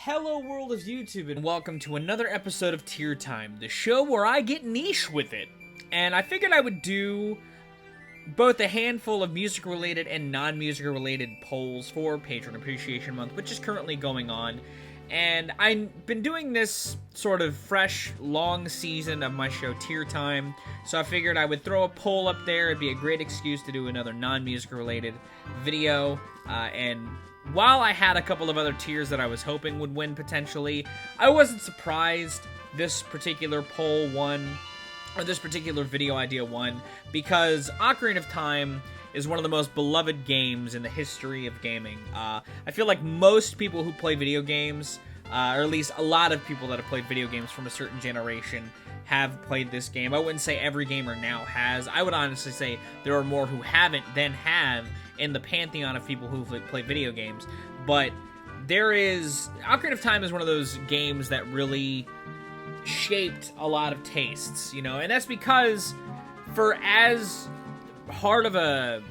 Hello world of YouTube and welcome to another episode of Tier Time, the show where I get niche with it. And I figured I would do both a handful of music related and non-music related polls for Patron Appreciation Month, which is currently going on. And I've been doing this sort of fresh, long season of my show Tier Time, so I figured I would throw a poll up there. It'd be a great excuse to do another non-music related video, and while I had a couple of other tiers that I was hoping would win potentially, I wasn't surprised this particular poll won, or this particular video idea won, because Ocarina of Time is one of the most beloved games in the history of gaming. I feel like most people who play video games, or at least a lot of people that have played video games from a certain generation, have played this game. I wouldn't say every gamer now has. I would honestly say there are more who haven't than have in the pantheon of people who play video games. But there is... Ocarina of Time is one of those games that really shaped a lot of tastes, you know? And that's because for as hard of a,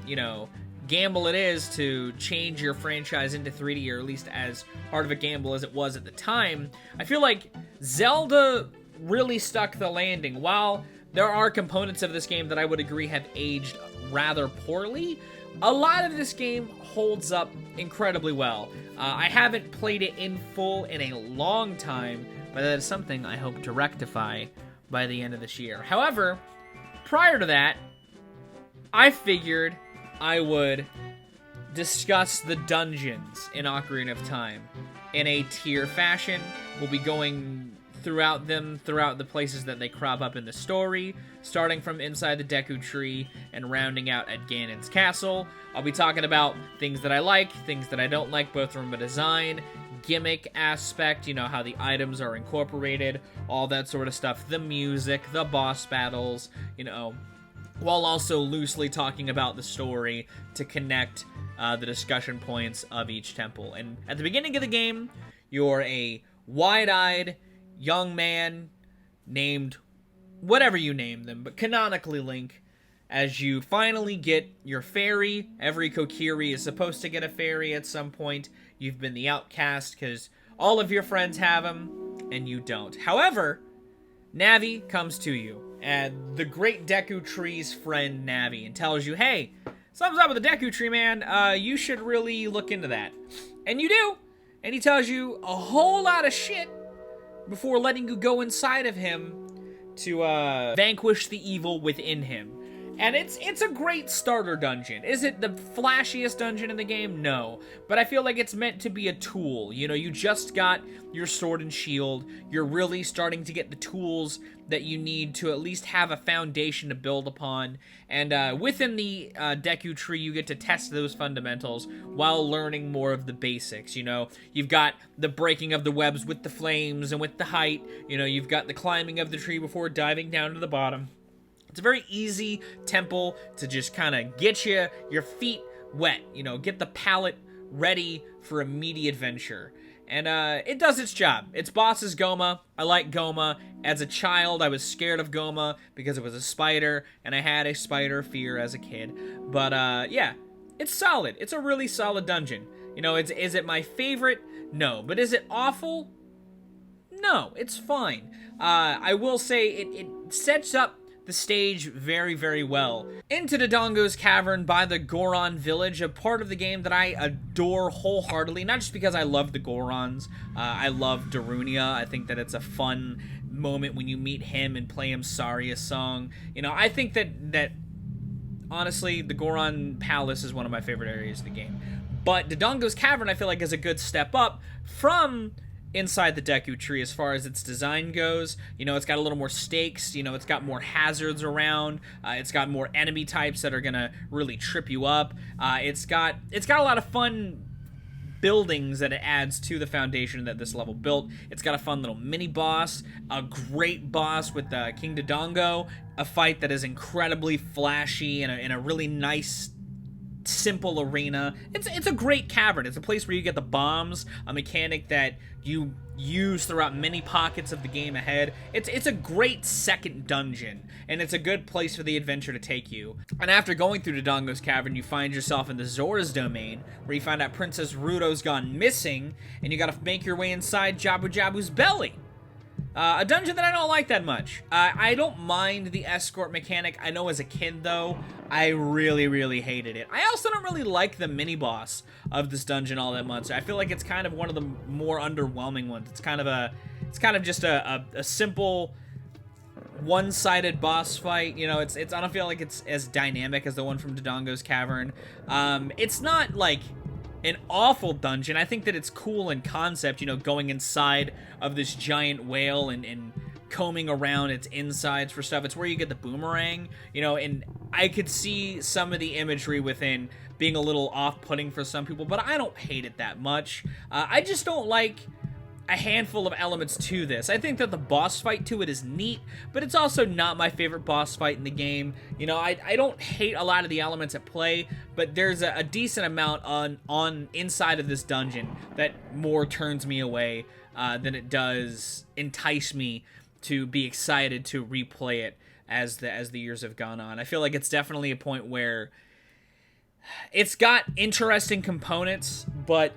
gamble it is to change your franchise into 3D, or at least as hard of a gamble as it was at the time, I feel like Zelda really stuck the landing. While there are components of this game that I would agree have aged rather poorly, a lot of this game holds up incredibly well. I haven't played it in full in a long time, but that is something I hope to rectify by the end of this year. However, prior to that, I figured I would discuss the dungeons in Ocarina of Time in a tier fashion. We'll be going throughout the places that they crop up in the story, starting from inside the Deku Tree and rounding out at Ganon's castle. I'll be talking about things that I like, things that I don't like, both from a design, gimmick aspect, how the items are incorporated, all that sort of stuff, the music, the boss battles, while also loosely talking about the story to connect the discussion points of each temple. And at the beginning of the game, you're a wide-eyed young man named whatever you name them, but canonically Link, as you finally get your fairy. Every Kokiri is supposed to get a fairy at some point. You've been the outcast because all of your friends have them, and you don't. However, Navi comes to you, and the great Deku Tree's friend Navi, and tells you, hey, something's up with the Deku Tree, man. You should really look into that. And you do. And he tells you a whole lot of shit before letting you go inside of him to vanquish the evil within him. And it's a great starter dungeon. Is it the flashiest dungeon in the game? No. But I feel like it's meant to be a tool. You just got your sword and shield. You're really starting to get the tools that you need to at least have a foundation to build upon. And within the Deku Tree, you get to test those fundamentals while learning more of the basics. You've got the breaking of the webs with the flames and with the height. You've got the climbing of the tree before diving down to the bottom. It's a very easy temple to just kind of get your feet wet, get the palate ready for a meaty adventure. And it does its job. Its boss is Goma. I like Goma. As a child, I was scared of Goma because it was a spider, and I had a spider fear as a kid. But yeah, it's solid. It's a really solid dungeon. Is it my favorite? No. But is it awful? No, it's fine. I will say it sets up the stage very, very well. Into the Dongos Cavern by the Goron village, a part of the game that I adore wholeheartedly, not just because I love the Gorons. I love Darunia. I think that it's a fun moment when you meet him and play him Saria's song. I think that honestly, the Goron Palace is one of my favorite areas of the game. But the Dongos Cavern, I feel like, is a good step up from inside the Deku Tree as far as its design goes. It's got a little more stakes. It's got more hazards around. It's got more enemy types that are gonna really trip you up. It's got a lot of fun buildings that it adds to the foundation that this level built. It's got a fun little mini boss, a great boss with King Dodongo, a fight that is incredibly flashy and in a really nice, simple arena. It's a great cavern. It's a place where you get the bombs, a mechanic that you use throughout many pockets of the game ahead. It's a great second dungeon, and it's a good place for the adventure to take you. And after going through the Dongos Cavern, you find yourself in the Zora's domain, where you find out Princess Gerudo's gone missing, and you gotta make your way inside Jabu Jabu's belly. A dungeon that I don't like that much. I don't mind the escort mechanic. I know as a kid, though, I really hated it. I also don't really like the mini-boss of this dungeon all that much. I feel like it's kind of one of the more underwhelming ones. It's kind of just a simple one-sided boss fight. You know, I don't feel like it's as dynamic as the one from Dongos Cavern. It's not like an awful dungeon. I think that it's cool in concept, you know, going inside of this giant whale and combing around its insides for stuff. It's where you get the boomerang, you know, and I could see some of the imagery within being a little off-putting for some people, but I don't hate it that much. I just don't like a handful of elements to this. I think that the boss fight to it is neat, but it's also not my favorite boss fight in the game. You know, I don't hate a lot of the elements at play, but there's a decent amount on inside of this dungeon that more turns me away than it does entice me to be excited to replay it as the years have gone on. I feel like it's definitely a point where it's got interesting components, but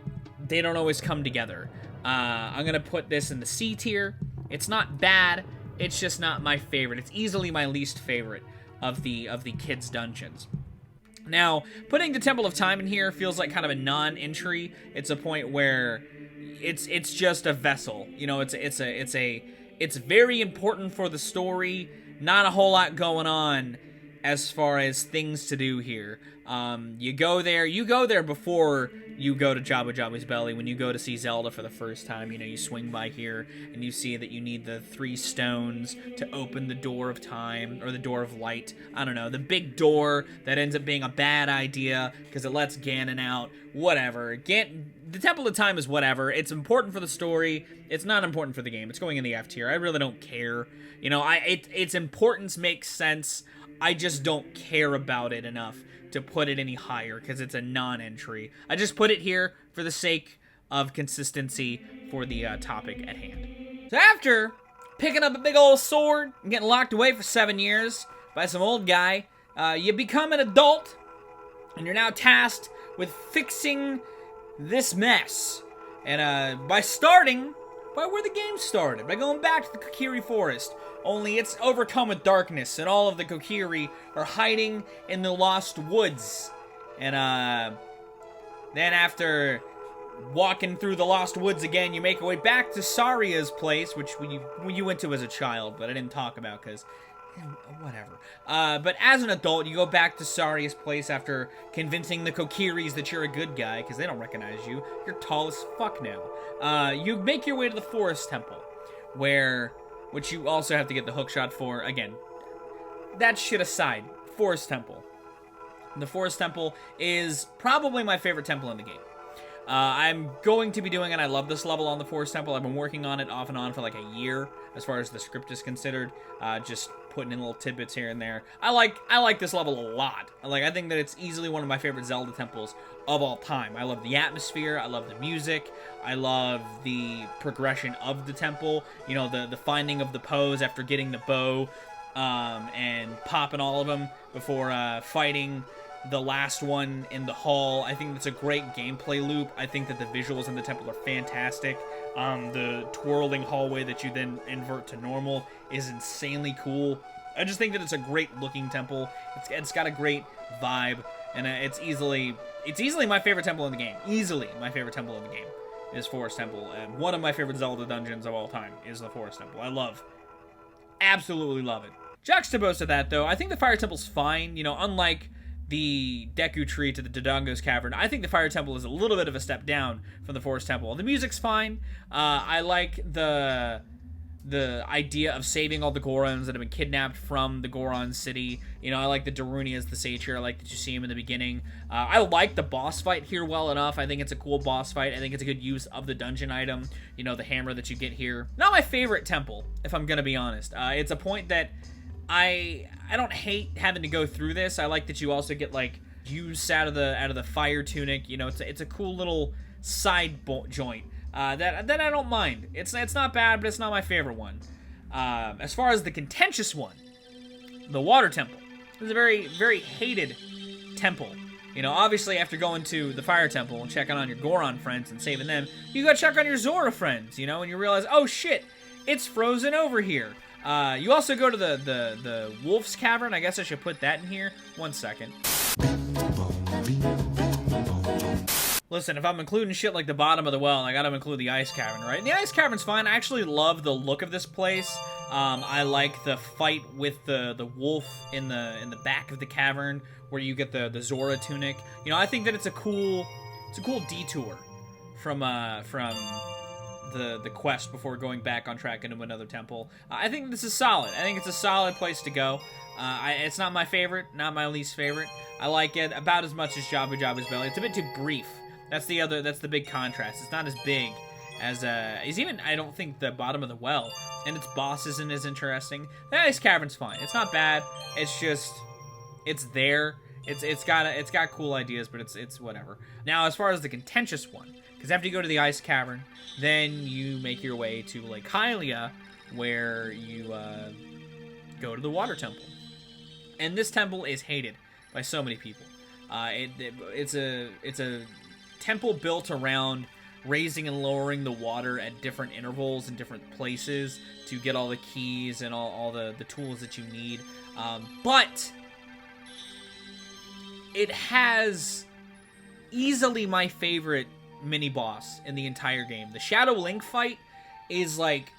they don't always come together. I'm gonna put this in the C tier. It's not bad, it's just not my favorite. It's easily my least favorite of the kids' dungeons. Now, putting the Temple of Time in here feels like kind of a non-entry. It's a point where it's just a vessel. You know, it's very important for the story. Not a whole lot going on as far as things to do here. You go there before you go to Jabu Jabu's belly. When you go to see Zelda for the first time, you know, you swing by here and you see that you need the 3 stones to open the door of time, or the door of light. I don't know, the big door that ends up being a bad idea because it lets Ganon out. Whatever. The Temple of Time is whatever. It's important for the story. It's not important for the game. It's going in the F tier. I really don't care. You know, its importance makes sense. I just don't care about it enough to put it any higher because it's a non-entry. I just put it here for the sake of consistency for the topic at hand. So after picking up a big old sword and getting locked away for 7 years by some old guy, you become an adult, and you're now tasked with fixing this mess. And by starting by where the game started, by going back to the Kokiri Forest. Only it's overcome with darkness, and all of the Kokiri are hiding in the Lost Woods. And then after walking through the Lost Woods again, you make your way back to Saria's place, which you went to as a child, but I didn't talk about because whatever. But as an adult, you go back to Saria's place after convincing the Kokiris that you're a good guy, because they don't recognize you. You're tall as fuck now. You make your way to the Forest Temple, which you also have to get the hookshot for. Again, that shit aside, Forest Temple. The Forest Temple is probably my favorite temple in the game. I'm going to be doing it. I love this level on the Forest Temple. I've been working on it off and on for like a year, as far as the script is considered. Just putting in little tidbits here and there. I like this level a lot. I think that it's easily one of my favorite Zelda temples of all time. I love the atmosphere. I love the music. I love the progression of the temple. You know, the finding of the pose after getting the bow, and popping all of them before fighting the last one in the hall. I think that's a great gameplay loop. I think that the visuals in the temple are fantastic. The twirling hallway that you then invert to normal is insanely cool. I just think that it's a great looking temple. It's got a great vibe, and it's easily my favorite temple in the game. Easily my favorite temple in the game is Forest Temple, and one of my favorite Zelda dungeons of all time is the Forest Temple. Absolutely love it. Juxtaposed to that, though, I think the Fire Temple's fine. You know, unlike the Deku Tree to the Dongos Cavern, I think the Fire Temple is a little bit of a step down from the Forest Temple. The music's fine. I like the idea of saving all the Gorons that have been kidnapped from the Goron city. You know, I like the Daruni as the sage here. I like that you see him in the beginning. I like the boss fight here well enough. I think it's a cool boss fight. I think it's a good use of the dungeon item. You know, the hammer that you get here. Not my favorite temple, if I'm gonna be honest. It's a point that I don't hate having to go through this. I like that you also get like use out of the fire tunic. You know, it's a cool little side joint. that I don't mind. It's not bad, but it's not my favorite one. As far as the contentious one, the Water Temple. It's a very, very hated temple. You know, obviously after going to the Fire Temple and checking on your Goron friends and saving them, you go check on your Zora friends, you know, and you realize, oh shit, it's frozen over here. You also go to the Wolf's Cavern. I guess I should put that in here. 1 second. Listen, if I'm including shit like the bottom of the well, I gotta include the Ice Cavern, right? And the Ice Cavern's fine. I actually love the look of this place. I like the fight with the wolf in the back of the cavern, where you get the Zora tunic. You know, I think that it's a cool detour from the quest before going back on track into another temple. I think this is solid. I think it's a solid place to go. It's not my favorite, not my least favorite. I like it about as much as Jabu Jabu's Belly. It's a bit too brief. That's the big contrast. It's not as big as even, I don't think, the bottom of the well, and its boss isn't as interesting. The Ice Cavern's fine. It's not bad. It's just, it's there. It's got cool ideas, but it's whatever. Now, as far as the contentious one, because after you go to the Ice Cavern, then you make your way to Lake Hylia, where you go to the Water Temple. And this temple is hated by so many people. It's a temple built around raising and lowering the water at different intervals in different places to get all the keys and all the tools that you need. But it has easily my favorite mini-boss in the entire game. The Shadow Link fight is like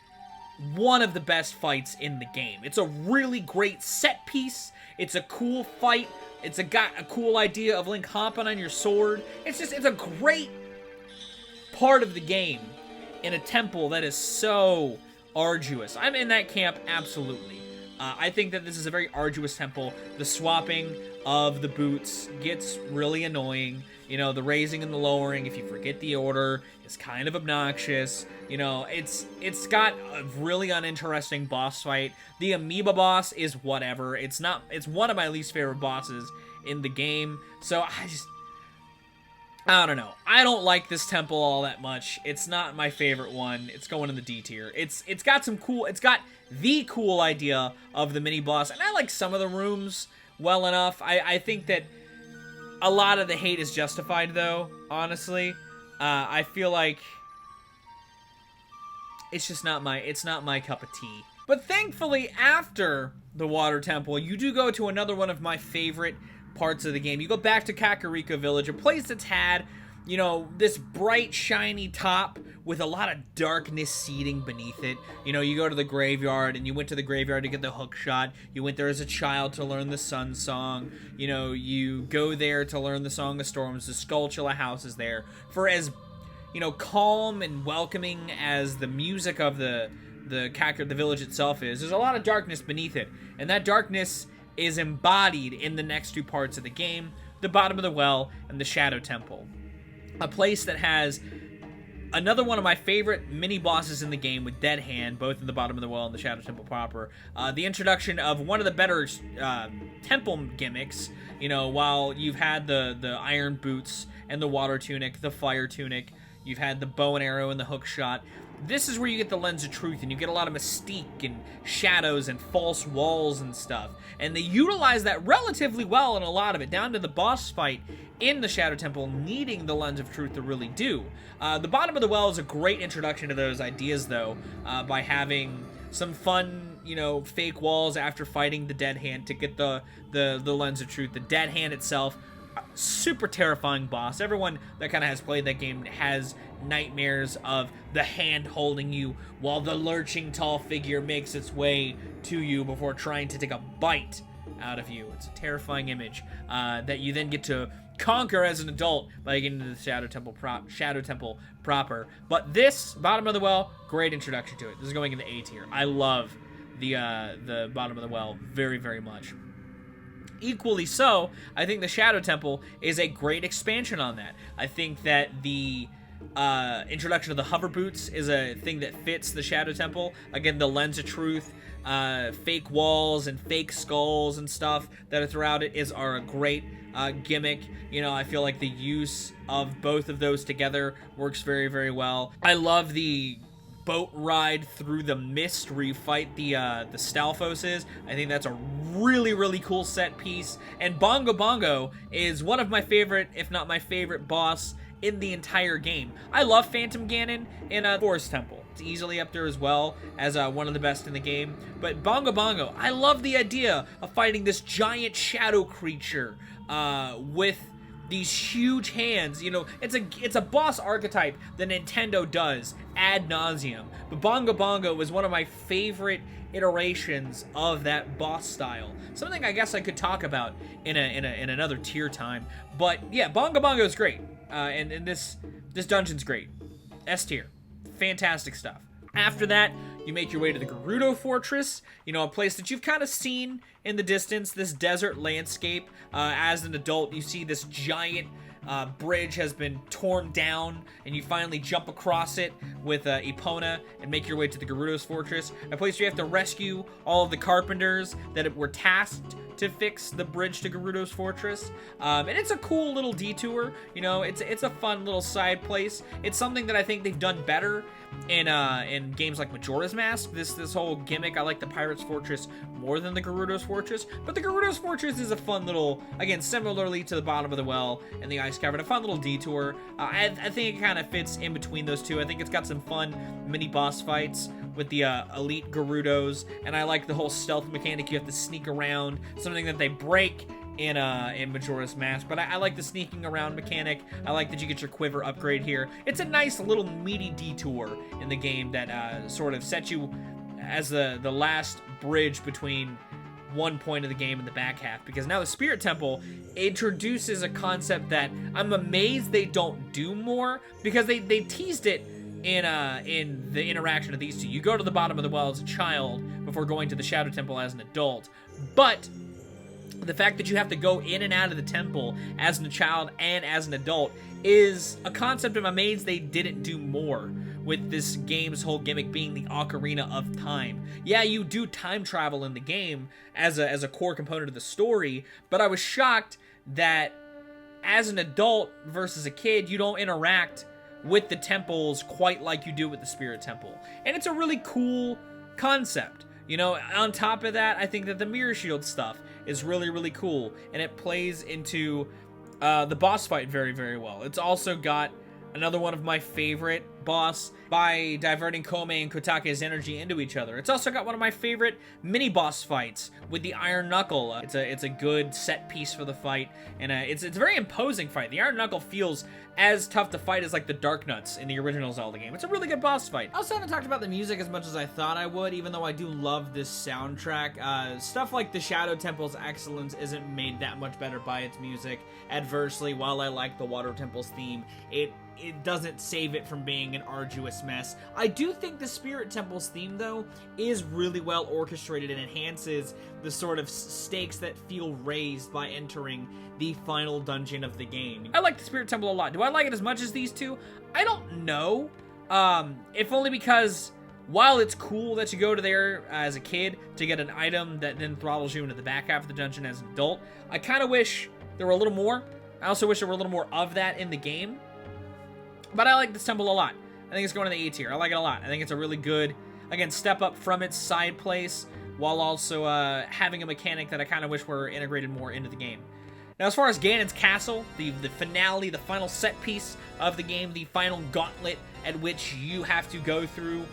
one of the best fights in the game. It's a really great set piece. It's a cool fight. It's got a cool idea of Link hopping on your sword. It's a great part of the game in a temple that is so arduous. I'm in that camp, absolutely. I think that this is a very arduous temple. The swapping of the boots gets really annoying. You know, the raising and the lowering, if you forget the order, is kind of obnoxious. You know, it's got a really uninteresting boss fight. The Amoeba boss is whatever. It's one of my least favorite bosses in the game. So I don't know. I don't like this temple all that much. It's not my favorite one. It's going in the D tier. It's got the cool idea of the mini boss, and I like some of the rooms well enough. I think that a lot of the hate is justified, though, honestly. I feel like it's just not my cup of tea. But thankfully, after the Water Temple, you do go to another one of my favorite parts of the game. You go back to Kakariko Village, a place that's had, you know, this bright, shiny top with a lot of darkness seeding beneath it. You know, you go to the graveyard, and you went to the graveyard to get the hook shot. You went there as a child to learn the Sun Song. You know, you go there to learn the Song of Storms. The Skulltula house is there. For as, you know, calm and welcoming as the music of the village itself is, there's a lot of darkness beneath it. And that darkness is embodied in the next two parts of the game, the Bottom of the Well and the Shadow Temple. A place that has another one of my favorite mini-bosses in the game with Dead Hand, both in the Bottom of the Well and the Shadow Temple proper. The introduction of one of the better temple gimmicks, you know, while you've had the Iron Boots and the Water Tunic, the Fire Tunic, you've had the Bow and Arrow and the Hook Shot. This is where you get the Lens of Truth, and you get a lot of mystique and shadows and false walls and stuff. And they utilize that relatively well in a lot of it, down to the boss fight in the Shadow Temple needing the Lens of Truth to really do. The Bottom of the Well is a great introduction to those ideas, though, by having some fun, you know, fake walls after fighting the Dead Hand to get the Lens of Truth. The Dead Hand itself, super terrifying boss. Everyone that kind of has played that game has nightmares of the hand holding you while the lurching tall figure makes its way to you before trying to take a bite out of you. It's a terrifying image that you then get to conquer as an adult by getting into the Shadow Temple proper. But this Bottom of the Well, great introduction to it. This is going in the A tier. I love the Bottom of the Well very, very much. Equally so, I think the Shadow Temple is a great expansion on that. I think that the introduction of the hover boots is a thing that fits the Shadow Temple. Again, the Lens of Truth, fake walls and fake skulls and stuff that are throughout it are a great gimmick. You know, I feel like the use of both of those together works very, very well. I love the boat ride through the mist where you fight the Stalfoses. I think that's a really, really cool set piece. And Bongo Bongo is one of my favorite, if not my favorite boss in the entire game. I love Phantom Ganon in Forest Temple. It's easily up there as well as one of the best in the game. But Bongo Bongo, I love the idea of fighting this giant shadow creature with these huge hands. You know, it's a boss archetype that Nintendo does ad nauseum. But Bongo Bongo was one of my favorite iterations of that boss style. Something I guess I could talk about in another tier time. But yeah, Bongo Bongo is great, and this dungeon's great. S tier, fantastic stuff. After that, you make your way to the Gerudo Fortress, you know, a place that you've kind of seen in the distance, this desert landscape. As an adult, you see this giant bridge has been torn down, and you finally jump across it with Epona and make your way to the Gerudo's Fortress, a place where you have to rescue all of the carpenters that were tasked to fix the bridge to Gerudo's Fortress. And it's a cool little detour, you know, it's a fun little side place. It's something that I think they've done better in games like Majora's Mask. This whole gimmick, I like the Pirate's Fortress more than the Gerudo's Fortress, but the Gerudo's Fortress is a fun little, again, similarly to the Bottom of the Well and the Ice Cavern, a fun little detour. I think it kind of fits in between those two. I think it's got some fun mini boss fights with the elite Gerudos, and I like the whole stealth mechanic. You have to sneak around, something that they break in Majora's Mask, but I like the sneaking around mechanic. I like that you get your quiver upgrade here. It's a nice little meaty detour in the game that sort of sets you as the last bridge between one point of the game and the back half, because now the Spirit Temple introduces a concept that I'm amazed they don't do more, because they teased it in the interaction of these two. You go to the Bottom of the Well as a child before going to the Shadow Temple as an adult, but the fact that you have to go in and out of the temple as a child and as an adult is a concept I'm amazed they didn't do more with this game's whole gimmick being the Ocarina of Time. Yeah, you do time travel in the game as a core component of the story, but I was shocked that as an adult versus a kid, you don't interact with the temples quite like you do with the Spirit Temple. And it's a really cool concept. You know, on top of that, I think that the Mirror Shield stuff is really, really cool, and it plays into the boss fight very, very well. It's also got another one of my favorite boss by diverting Kome and Kotake's energy into each other. It's also got one of my favorite mini boss fights with the Iron Knuckle. It's a good set piece for the fight, and it's a very imposing fight. The Iron Knuckle feels as tough to fight as like the Dark Nuts in the original Zelda game. It's a really good boss fight. I also haven't talked about the music as much as I thought I would, even though I do love this soundtrack. Stuff like the Shadow Temple's excellence isn't made that much better by its music. Adversely, while I like the Water Temple's theme, it doesn't save it from being an arduous mess. I do think the Spirit Temple's theme, though, is really well orchestrated and enhances the sort of stakes that feel raised by entering the final dungeon of the game. I like the Spirit Temple a lot. Do I like it as much as these two? I don't know. If only because while it's cool that you go to there as a kid to get an item that then throttles you into the back half of the dungeon as an adult, I kind of wish there were a little more. I also wish there were a little more of that in the game. But I like this temple a lot. I think it's going to the A tier. I like it a lot. I think it's a really good, again, step up from its side place, while also having a mechanic that I kind of wish were integrated more into the game. Now, as far as Ganon's Castle, the finale, the final set piece of the game, the final gauntlet at which you have to go through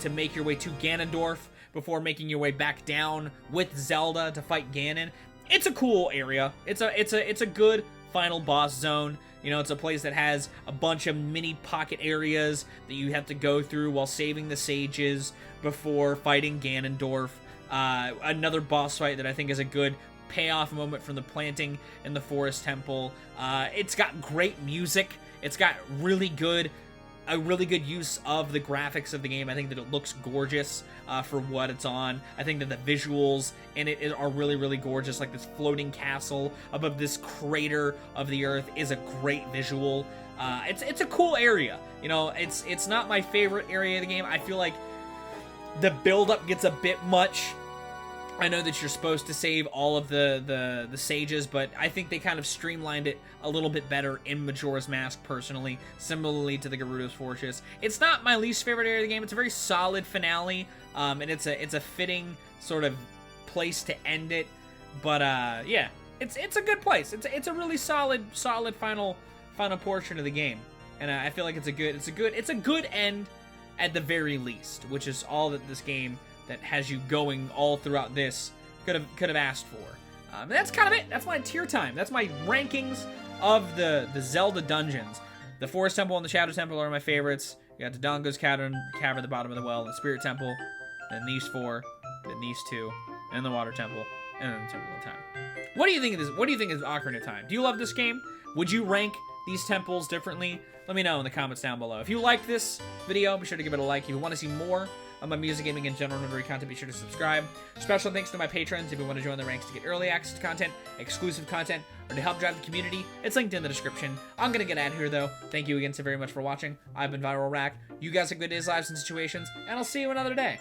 to make your way to Ganondorf before making your way back down with Zelda to fight Ganon. It's a cool area. It's a good final boss zone. You know, it's a place that has a bunch of mini pocket areas that you have to go through while saving the sages before fighting Ganondorf. Another boss fight that I think is a good payoff moment from the planting in the Forest Temple. It's got great music. It's got a really good use of the graphics of the game. I think that it looks gorgeous for what it's on. I think that the visuals in it are really, really gorgeous. Like this floating castle above this crater of the earth is a great visual. It's a cool area. You know, it's not my favorite area of the game. I feel like the build-up gets a bit much I know that you're supposed to save all of the sages, but I think they kind of streamlined it a little bit better in Majora's Mask, personally, similarly to the Gerudo Fortress. It's not my least favorite area of the game. It's a very solid finale, and it's a fitting sort of place to end it. But yeah, it's a good place. It's a really solid final portion of the game, and I feel like it's a good end at the very least, which is all that this game that has you going all throughout this could have asked for. And that's kind of it. That's my tier time. That's my rankings of the Zelda dungeons. The Forest Temple and the Shadow Temple are my favorites. You got the Dongos Cavern, the bottom of the well, the Spirit Temple, then these 4, then these 2, and the Water Temple, and then the Temple of Time. What do you think of this? What do you think of Ocarina of Time? Do you love this game? Would you rank these temples differently? Let me know in the comments down below. If you liked this video, be sure to give it a like. If you want to see more of my music, gaming, and general nerdery content, be sure to subscribe. Special thanks to my patrons if you want to join the ranks to get early access to content, exclusive content, or to help drive the community. It's linked in the description. I'm going to get out of here, though. Thank you again so very much for watching. I've been Viral Rack. You guys have good days, lives, and situations, and I'll see you another day.